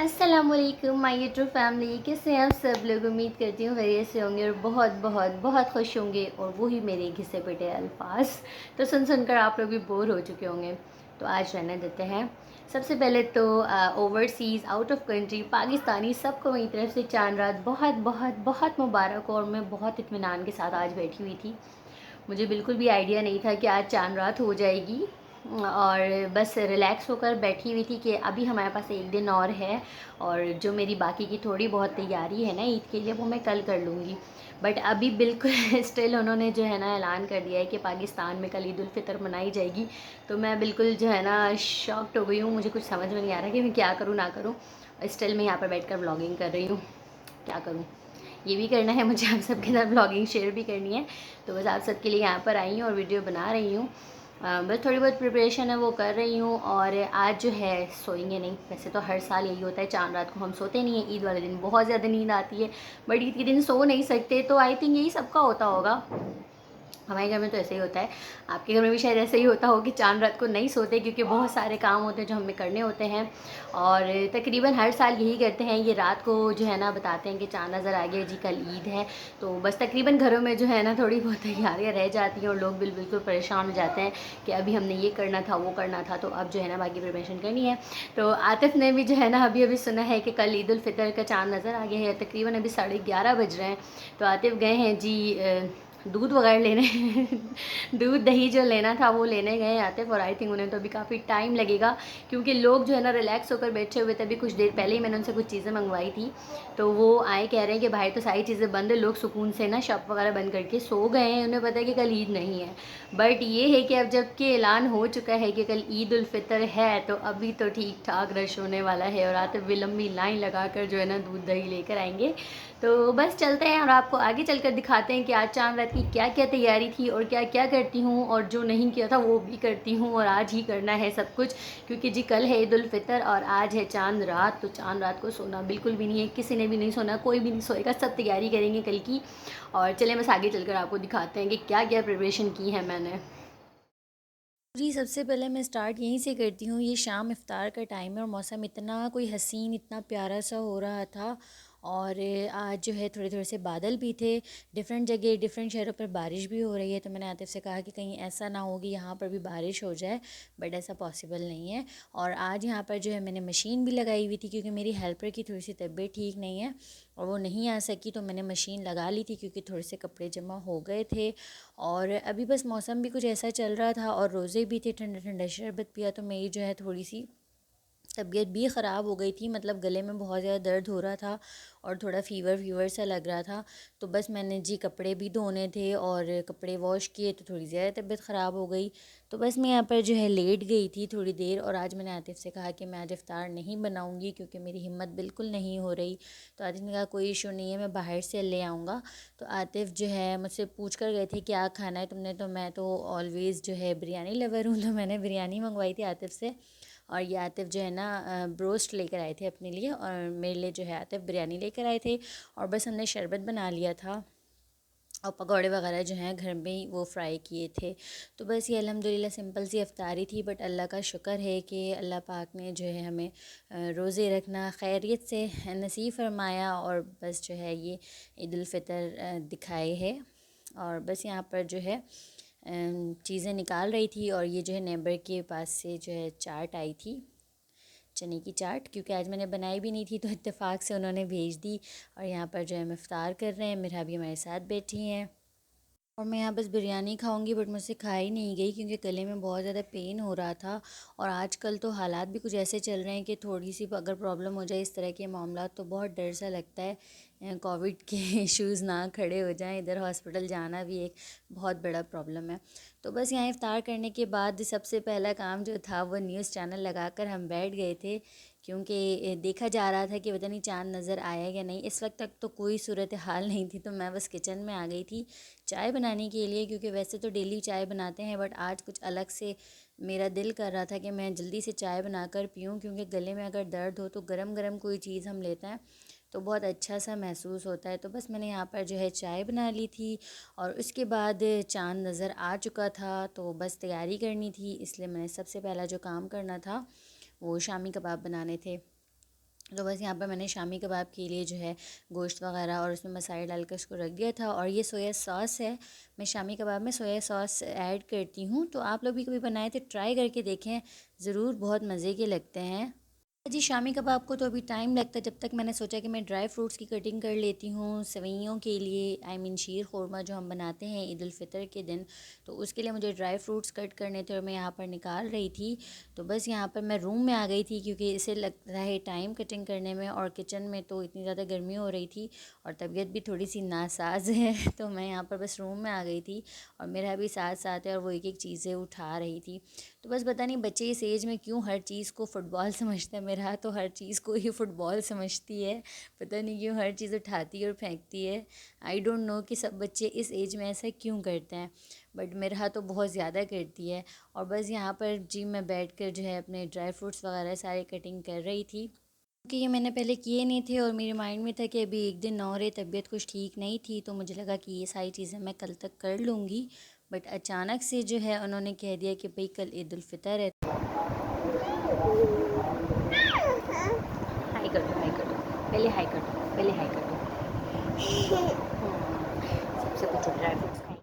अस्सलामुअलैकुम my YouTube family, कैसे हैं आप सब लोग। उम्मीद करती हूँ खैरियत से होंगे और बहुत बहुत बहुत खुश होंगे। और वही मेरे घिसे पिटे अल्फाज तो सुन सुनकर आप लोग भी बोर हो चुके होंगे। तो आज रहने देते हैं। सबसे पहले तो overseas out of country Pakistani सबको मेरी तरफ से चांद रात बहुत बहुत बहुत मुबारक हो। और मैं बहुत इत्मीनान के साथ आज बैठी हुई थी। मुझे बिल्कुल भी आइडिया नहीं था कि आज चांद रात हो जाएगी। और बस रिलैक्स होकर बैठी हुई थी कि अभी हमारे पास एक दिन और है। और जो मेरी बाकी की थोड़ी बहुत तैयारी है ना ईद के लिए, वो मैं कल कर लूँगी। बट अभी बिल्कुल स्टिल उन्होंने जो है ना ऐलान कर दिया है कि पाकिस्तान में कल ईद उल फितर मनाई जाएगी। तो मैं बिल्कुल जो है ना शॉक्ड हो गई हूँ। मुझे कुछ समझ में नहीं आ रहा कि मैं क्या करूँ ना करूँ। स्टिल मैं यहाँ पर बैठ कर व्लॉगिंग कर रही हूँ। क्या करूँ, ये भी करना है मुझे, आप सबके साथ ब्लॉगिंग शेयर भी करनी है। तो बस आप सबके लिए यहाँ पर आई हूँ और वीडियो बना रही हूँ। बस थोड़ी बहुत प्रिपरेशन है वो कर रही हूँ। और आज जो है सोएंगे नहीं। वैसे तो हर साल यही होता है, चांद रात को हम सोते नहीं हैं। ईद वाले दिन बहुत ज़्यादा नींद आती है, बट ईद के दिन सो नहीं सकते। तो आई थिंक यही सबका होता होगा। हमारे घर में तो ऐसे ही होता है। आपके घर में भी शायद ऐसे ही होता हो कि चांद रात को नहीं सोते, क्योंकि बहुत सारे काम होते हैं जो हमें करने होते हैं। और तकरीबन हर साल यही करते हैं, ये रात को जो है ना बताते हैं कि चांद नज़र आ गया जी, कल ईद है। तो बस तकरीबन घरों में जो है ना थोड़ी बहुत तैयारियाँ रह जाती हैं और लोग बिल्कुल परेशान हो जाते हैं कि अभी हमने ये करना था वो करना था, तो अब जो है ना बाकी प्रिपरेशन करनी है। तो आतिफ ने भी जो है ना अभी अभी सुना है कि कल ईद उल फितर का चांद नज़र आ गया है। तकरीबन अभी 11:30 बज रहे हैं। तो आतिफ गए हैं जी दूध वगैरह लेने दूध दही जो लेना था वो लेने गए आते। और आई थिंक उन्हें तो अभी काफ़ी टाइम लगेगा, क्योंकि लोग जो है ना रिलैक्स होकर बैठे हुए थे। अभी कुछ देर पहले ही मैंने उनसे कुछ चीज़ें मंगवाई थी। तो वो आए कह रहे हैं कि भाई तो सारी चीज़ें बंद है, लोग सुकून से ना शॉप वगैरह बंद करके सो गए हैं, उन्हें पता है कि कल ईद नहीं है। बट ये है कि अब जबकि ऐलान हो चुका है कि कल ईद उल फितर है, तो अभी तो ठीक ठाक रश होने वाला है। और आते हुए लंबी लाइन लगा कर जो है ना दूध दही लेकर आएंगे। तो बस चलते हैं और आपको आगे चलकर दिखाते हैं कि आज चांद रात की क्या क्या तैयारी थी और क्या क्या करती हूँ, और जो नहीं किया था वो भी करती हूँ। और आज ही करना है सब कुछ, क्योंकि जी कल है ईद उल फितर और आज है चांद रात। तो चांद रात को सोना बिल्कुल भी नहीं है, किसी ने भी नहीं सोना, कोई भी नहीं सोएगा, सब तैयारी करेंगे कल की। और चलें बस आगे चलकर आपको दिखाते हैं कि क्या क्या प्रिपरेशन की है मैंने। जी, सबसे पहले मैं स्टार्ट यहीं से करती हूँ। ये शाम इफ़्तार का टाइम है और मौसम इतना कोई हसीन, इतना प्यारा सा हो रहा था। और आज जो है थोड़े-थोड़े से बादल भी थे। डिफ़रेंट जगह, डिफ़रेंट शहरों पर बारिश भी हो रही है। तो मैंने आतिफ़ से कहा कि कहीं ऐसा ना हो कि यहाँ पर भी बारिश हो जाए, बट ऐसा पॉसिबल नहीं है। और आज यहाँ पर जो है मैंने मशीन भी लगाई हुई थी, क्योंकि मेरी हेल्पर की थोड़ी-सी तबीयत ठीक नहीं है और वो नहीं आ सकी, तो मैंने मशीन लगा ली थी, क्योंकि थोड़े से कपड़े जमा हो गए थे। और अभी बस मौसम भी कुछ ऐसा चल रहा था और रोज़े भी थे, ठंडा ठंडा शरबत पिया, तो मेरी जो है थोड़ी सी तबीयत भी ख़राब हो गई थी। मतलब गले में बहुत ज़्यादा दर्द हो रहा था और थोड़ा फ़ीवर फ़ीवर सा लग रहा था। तो बस मैंने जी कपड़े भी धोने थे और कपड़े वॉश किए, तो थोड़ी ज़्यादा तबीयत ख़राब हो गई। तो बस मैं यहाँ पर जो है लेट गई थी थोड़ी देर। और आज मैंने आतिफ़ से कहा कि मैं आज इफ़्तार नहीं बनाऊँगी, क्योंकि मेरी हिम्मत बिल्कुल नहीं हो रही। तो आतिफ़ ने कहा कोई इशू नहीं है, मैं बाहर से ले आऊँगा। तो आतिफ़ जो है मुझसे पूछ कर गए थे क्या खाना है तुमने। तो मैं तो ऑलवेज़ जो है बिरयानी लवर हूँ, तो मैंने बिरयानी मंगवाई थी आतिफ़ से। और ये आतिफ़ जो है ना ब्रोस्ट लेकर आए थे अपने लिए, और मेरे लिए जो है आतिफ़ बिरयानी लेकर आए थे। और बस हमने शरबत बना लिया था और पकौड़े वगैरह जो हैं घर में ही वो फ्राई किए थे। तो बस ये अल्हम्दुलिल्लाह सिंपल सी इफ्तारी थी, बट अल्लाह का शुक्र है कि अल्लाह पाक ने जो है हमें रोज़े रखना खैरियत से नसीब फरमाया। और बस जो है ये ईद उल फ़ितर दिखाए है। और बस यहाँ पर जो है चीज़ें निकाल रही थी। और ये जो है नेबर के पास से जो है चाट आई थी, चने की चाट, क्योंकि आज मैंने बनाई भी नहीं थी, तो इत्तेफाक से उन्होंने भेज दी। और यहाँ पर जो है हम इफ़्तार कर रहे हैं, मेरा भी हमारे साथ बैठी हैं। और मैं यहाँ बस बिरयानी खाऊंगी, बट मुझसे खाई नहीं गई, क्योंकि गले में बहुत ज़्यादा पेन हो रहा था। और आजकल तो हालात भी कुछ ऐसे चल रहे हैं कि थोड़ी सी अगर प्रॉब्लम हो जाए इस तरह के मामला, तो बहुत डर सा लगता है कोविड के इश्यूज़ ना खड़े हो जाएं। इधर हॉस्पिटल जाना भी एक बहुत बड़ा प्रॉब्लम है। तो बस यहाँ इफ़्तार करने के बाद सबसे पहला काम जो था वो न्यूज़ चैनल लगाकर हम बैठ गए थे, क्योंकि देखा जा रहा था कि पता नहीं चाँद नज़र आया या नहीं। इस वक्त तक तो कोई सूरत हाल नहीं थी, तो मैं बस किचन में आ गई थी चाय बनाने के लिए, क्योंकि वैसे तो डेली चाय बनाते हैं, बट आज कुछ अलग से मेरा दिल कर रहा था कि मैं जल्दी से चाय बनाकर पीऊँ, क्योंकि गले में अगर दर्द हो तो गरम गरम कोई चीज़ हम लेते हैं तो बहुत अच्छा सा महसूस होता है। तो बस मैंने यहाँ पर जो है चाय बना ली थी। और उसके बाद चाँद नज़र आ चुका था, तो बस तैयारी करनी थी, इसलिए मैंने सबसे पहला जो काम करना था वो शामी कबाब बनाने थे। तो बस यहाँ पर मैंने शामी कबाब के लिए जो है गोश्त वगैरह और उसमें मसाले डालकर उसको रख दिया था। और ये सोया सॉस है, मैं शामी कबाब में सोया सॉस ऐड करती हूँ। तो आप लोग भी कभी बनाए तो ट्राई करके देखें ज़रूर, बहुत मज़े के लगते हैं। जी शामी कबाब को तो अभी टाइम लगता है, जब तक मैंने सोचा कि मैं ड्राई फ्रूट्स की कटिंग कर लेती हूँ सेवइयों के लिए, आई मीन शीर खुरमा जो हम बनाते हैं ईद उल फितर के दिन। तो उसके लिए मुझे ड्राई फ्रूट्स कट करने थे और मैं यहाँ पर निकाल रही थी। तो बस यहाँ पर मैं रूम में आ गई थी क्योंकि इसे लगता है टाइम कटिंग करने में, और किचन में तो इतनी ज़्यादा गर्मी हो रही थी और तबीयत भी थोड़ी सी नासाज है तो मैं यहाँ पर बस रूम में आ गई थी और मेरा भी साथ साथ है और वो एक एक चीज़ें उठा रही थी। तो बस पता नहीं बच्चे इस एज में क्यों हर चीज़ को फ़ुटबॉल समझते हैं, मेरा तो हर चीज़ को ही फ़ुटबॉल समझती है। पता नहीं क्यों हर चीज़ उठाती है और फेंकती है। आई डोंट नो कि सब बच्चे इस एज में ऐसा क्यों करते हैं, बट मेरा तो बहुत ज़्यादा करती है। और बस यहाँ पर जी मैं बैठ कर जो है अपने ड्राई फ्रूट्स वगैरह सारे कटिंग कर रही थी, क्योंकि ये मैंने पहले किए नहीं थे और मेरे माइंड में था कि अभी एक दिन और है, तबीयत कुछ ठीक नहीं थी, तो मुझे लगा कि ये सारी चीज़ें मैं कल तक कर लूँगी। बट अचानक से जो है उन्होंने कह दिया कि भाई कल ईद उल फितर है। हाई कर दो, हाई कर दो, पहले हाई कर दो, पहले हाई कर दो। सबसे कुछ ड्राई फ्रूट्स खाएं।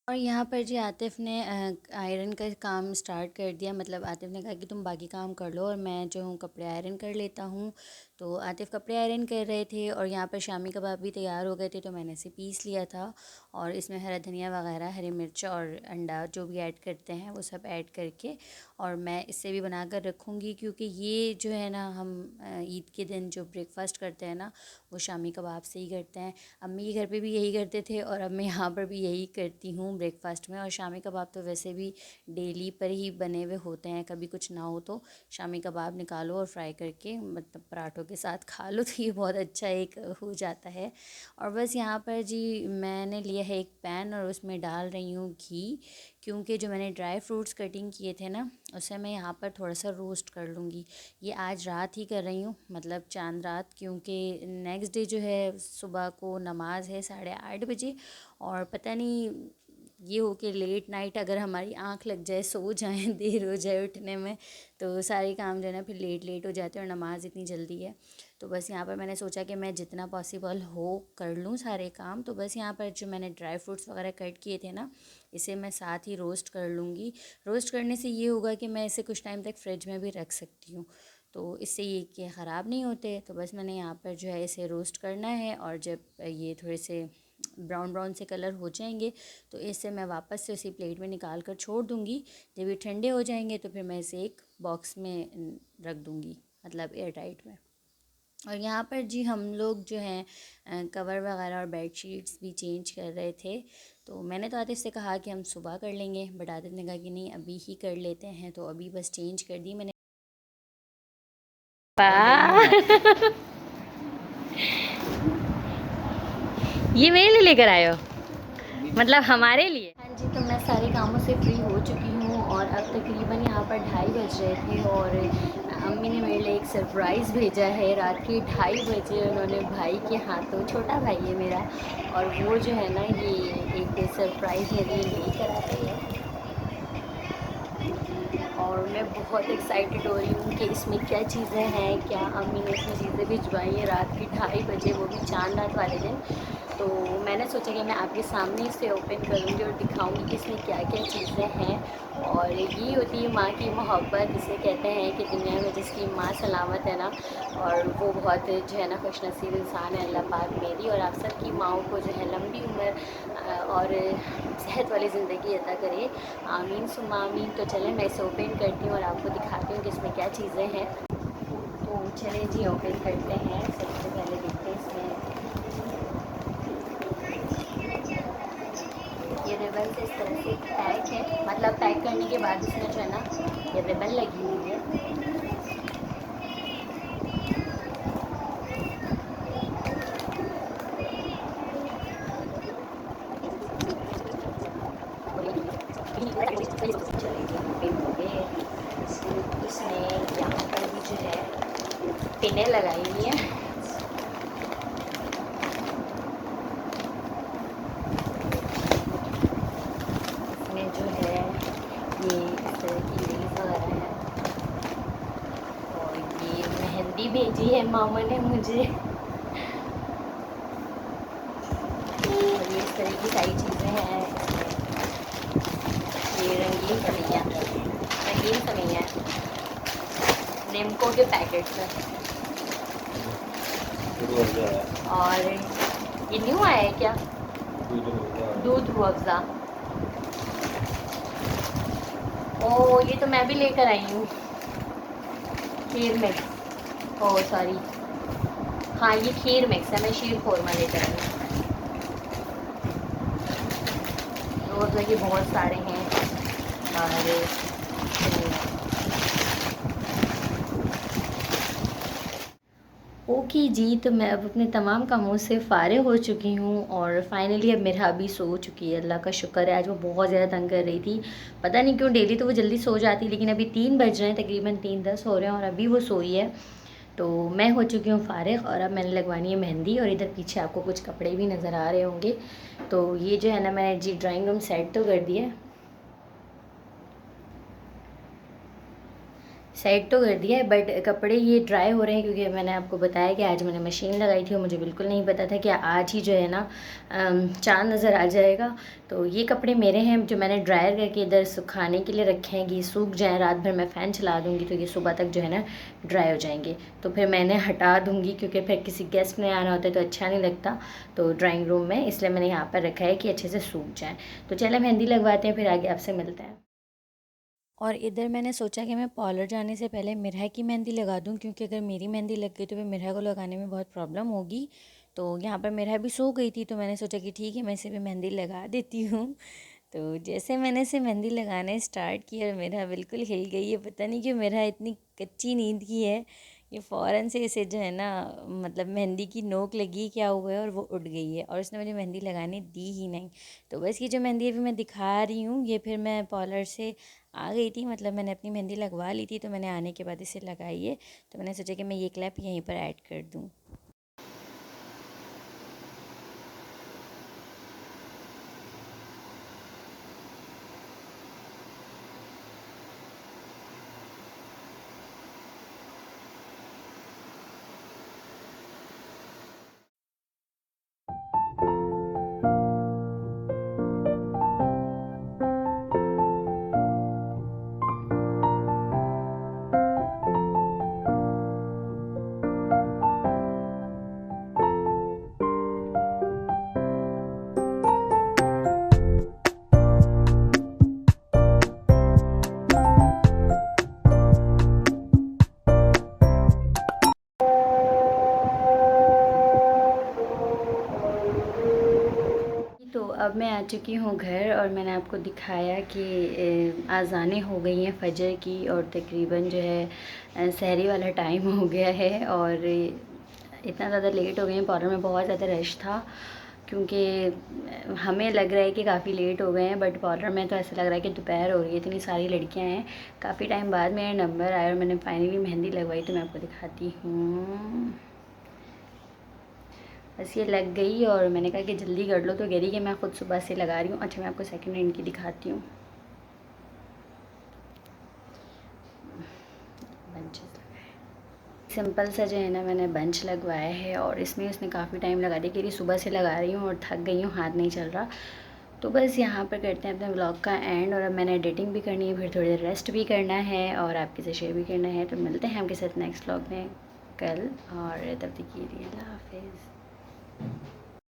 और यहाँ पर जी आतिफ़ ने आयरन का काम स्टार्ट कर दिया। मतलब आतिफ़ ने कहा कि तुम बाकी काम कर लो और मैं जो हूँ कपड़े आयरन कर लेता हूँ। तो आतिफ़ कपड़े आयरन कर रहे थे और यहाँ पर शामी कबाब भी तैयार हो गए थे, तो मैंने इसे पीस लिया था और इसमें हरा धनिया वगैरह, हरी मिर्च और अंडा जो भी ऐड करते हैं वो सब ऐड करके, और मैं इससे भी बना कर रखूँगी क्योंकि ये जो है ना हम ईद के दिन जो ब्रेकफ़ास्ट करते हैं ना वो शामी कबाब से ही करते हैं। अम्मी के घर पे भी यही करते थे और अब मैं यहाँ पर भी यही करती हूँ ब्रेकफ़ास्ट में। और शामी कबाब तो वैसे भी डेली पर ही बने हुए होते हैं, कभी कुछ ना हो तो शामी कबाब निकालो और फ्राई करके मतलब पराठों के साथ खा लो, तो ये बहुत अच्छा एक हो जाता है। और बस यहाँ पर जी मैंने लिया है एक पैन और उसमें डाल रही हूँ घी, क्योंकि जो मैंने ड्राई फ्रूट्स कटिंग किए थे ना उसे मैं यहाँ पर थोड़ा सा रोस्ट कर लूँगी। ये आज रात ही कर रही हूँ, मतलब चांद रात, क्योंकि नेक्स्ट डे जो है सुबह को नमाज है 8:30 बजे। और पता नहीं ये हो कि लेट नाइट अगर हमारी आंख लग जाए, सो जाएं, देर हो जाए उठने में, तो सारे काम जो है ना फिर लेट लेट हो जाते हैं और नमाज इतनी जल्दी है। तो बस यहाँ पर मैंने सोचा कि मैं जितना पॉसिबल हो कर लूँ सारे काम। तो बस यहाँ पर जो मैंने ड्राई फ्रूट्स वगैरह कट किए थे ना इसे मैं साथ ही रोस्ट कर लूँगी। रोस्ट करने से ये होगा कि मैं इसे कुछ टाइम तक फ्रिज में भी रख सकती हूँ, तो इससे ये कि ख़राब नहीं होते। तो बस मैंने यहाँ पर जो है इसे रोस्ट करना है और जब ये थोड़े से ब्राउन ब्राउन से कलर हो जाएंगे तो इसे मैं वापस से उसी प्लेट में निकाल कर छोड़ दूँगी। जब ये ठंडे हो जाएंगे तो फिर मैं इसे एक बॉक्स में रख दूँगी, मतलब एयर टाइट में। और यहाँ पर जी हम लोग जो हैं कवर वगैरह और बेड शीट्स भी चेंज कर रहे थे। तो मैंने तो आतिफ़ से कहा कि हम सुबह कर लेंगे, बट आतिफ़ ने कहा कि नहीं अभी ही कर लेते हैं, तो अभी बस चेंज कर दी मैंने। ये मेरे लिए लेकर आए हो, मतलब हमारे लिए? हाँ जी, तो मैं सारे कामों से फ्री हो चुकी हूँ और अब तकरीबन यहाँ पर 2:30 बज रहे थे और अम्मी ने मेरे लिए एक सरप्राइज़ भेजा है। रात के 2:30 बजे उन्होंने भाई के हाथों, छोटा भाई है मेरा, और वो जो है ना ये एक सरप्राइज़ मेरे लिए लेकर आए हैं और मैं बहुत एक्साइटेड हो रही हूँ कि इसमें क्या चीज़ें हैं, क्या अम्मी ने इसमें चीज़ें भिजवाई हैं रात के 2:30 बजे, वो भी चांद रात वाले दिन। तो मैंने सोचा कि मैं आपके सामने इसे ओपन करूँगी और दिखाऊँगी कि इसमें क्या क्या चीज़ें हैं। और ये होती है माँ की मोहब्बत, जिसे कहते हैं कि दुनिया में जिसकी माँ सलामत है ना, और वो बहुत जो है ना खुशनसीब इंसान है। अल्लाह पाक मेरी और आप सब की माँओं को जो है लंबी उम्र और सेहत वाली ज़िंदगी अता करे, आमीन सुम्मा आमीन। तो चलें मैं इसे ओपन करती हूँ और आपको दिखाती हूँ कि इसमें क्या चीज़ें हैं। तो चलें जी ओपन करते हैं। सबसे पहले देखते हैं इसमें ये रिबन से इस तरह से पैक है, मतलब पैक करने के बाद इसमें जो है ना ये रिबन लगी हुई है। चलेंगे ओपन हो गए। इसमें यहाँ पर भी जो है पिनें लगाई हुई हैं। इसमें जो है ये इस तरह की लेस वगैरह है और ये मेहंदी टोपी भेजी है मामा ने मुझे। और ये इस तरह की सारी चीज़ें हैं इसमें। ये रंगीन सवैयाँ निम्को के पैकेट्स हैं। और ये न्यू आया है क्या? दूध रूह अफ़ज़ा। ओ ये तो मैं भी लेकर आई हूँ, खीर मिक्स। ओ सॉरी, हाँ ये खीर मिक्स है, मैं शीर खोरमा लेकर आई हूँ। रूह अफ़ज़ा के बहुत सारे हैं। और ओके जी, तो मैं अब अपने तमाम कामों से फ़ारिग हो चुकी हूँ और फाइनली अब मेरा भी सो चुकी है। अल्लाह का शुक्र है, आज वो बहुत ज़्यादा तंग कर रही थी। पता नहीं क्यों, डेली तो वो जल्दी सो जाती, लेकिन अभी 3 बज रहे हैं, तकरीबन 3:10 हो रहे हैं और अभी वो सोई है। तो मैं हो चुकी हूँ फ़ारिग और अब मैंने लगवानी है मेहंदी। और इधर पीछे आपको कुछ कपड़े भी नज़र आ रहे होंगे। तो ये जो है ना, मैंने जी ड्राइंग रूम सेट तो कर दिया है, सेट तो कर दिया है, बट कपड़े ये ड्राई हो रहे हैं क्योंकि मैंने आपको बताया कि आज मैंने मशीन लगाई थी और मुझे बिल्कुल नहीं पता था कि आज ही जो है ना चाँद नज़र आ जाएगा। तो ये कपड़े मेरे हैं जो मैंने ड्रायर करके इधर सुखाने के लिए रखे हैं कि ये सूख जाएँ। रात भर मैं फ़ैन चला दूँगी तो ये सुबह तक जो है ना ड्राई हो जाएंगे। तो फिर मैंने हटा दूँगी क्योंकि फिर किसी गेस्ट ने आना होता है तो अच्छा नहीं लगता तो ड्राइंग रूम में, इसलिए मैंने यहाँ पर रखा है कि अच्छे से सूख जाए। तो चले मेहंदी लगवाते हैं, फिर आगे आपसे मिलते हैं। और इधर मैंने सोचा कि मैं पार्लर जाने से पहले मिरहा की मेहंदी लगा दूं, क्योंकि अगर मेरी मेहंदी लग गई तो फिर मिरहा को लगाने में बहुत प्रॉब्लम होगी। तो यहाँ पर मिरहा भी सो गई थी तो मैंने सोचा कि ठीक है, मैं इसे भी मेहंदी लगा देती हूँ। तो जैसे मैंने इसे मेहंदी लगाने स्टार्ट किया और मिरहा बिल्कुल हिल गई है। पता नहीं क्यों मिरहा इतनी कच्ची नींद की है, ये फ़ौरन से इसे जो है ना, मतलब मेहंदी की नोक लगी क्या हुआ है और वो उड़ गई है और उसने मुझे मेहंदी लगाने दी ही नहीं। तो बस ये जो मेहंदी अभी मैं दिखा रही हूँ, ये फिर मैं पार्लर से आ गई थी, मतलब मैंने अपनी मेहंदी लगवा ली थी तो मैंने आने के बाद इसे लगाई है। तो मैंने सोचा कि मैं ये क्लिप यहीं पर ऐड कर दूँ। तो अब मैं आ चुकी हूँ घर और मैंने आपको दिखाया कि आज़ानें हो गई हैं फ़जर की और तकरीबन जो है सहरी वाला टाइम हो गया है। और इतना ज़्यादा लेट हो गए हैं, पार्लर में बहुत ज़्यादा रश था क्योंकि हमें लग रहा है कि काफ़ी लेट हो गए हैं, बट पार्लर में तो ऐसा लग रहा है कि दोपहर हो रही है, इतनी सारी लड़कियां हैं। काफ़ी टाइम बाद मेरा नंबर आया और मैंने फाइनली मेहंदी लगवाई, तो मैं आपको दिखाती हूँ। बस ये लग गई और मैंने कहा कि जल्दी कर लो, तो कह रही कि मैं ख़ुद सुबह से लगा रही हूँ। अच्छा मैं आपको सेकंड हैंड की दिखाती हूँ। बंचेस सिंपल सा जो है ना मैंने बंच लगवाया है और इसमें उसने काफ़ी टाइम लगा दिया, कह रही सुबह से लगा रही हूँ और थक गई हूँ, हाथ नहीं चल रहा। तो बस यहाँ पर करते हैं अपने व्लॉग का एंड। और अब मैंने एडिटिंग भी करनी है, फिर थोड़ी देर रेस्ट भी करना है और आपके साथ शेयर भी करना है। तो मिलते हैं आपके साथ नेक्स्ट व्लॉग में कल, और तब तक के लिए अल्लाह हाफिज़।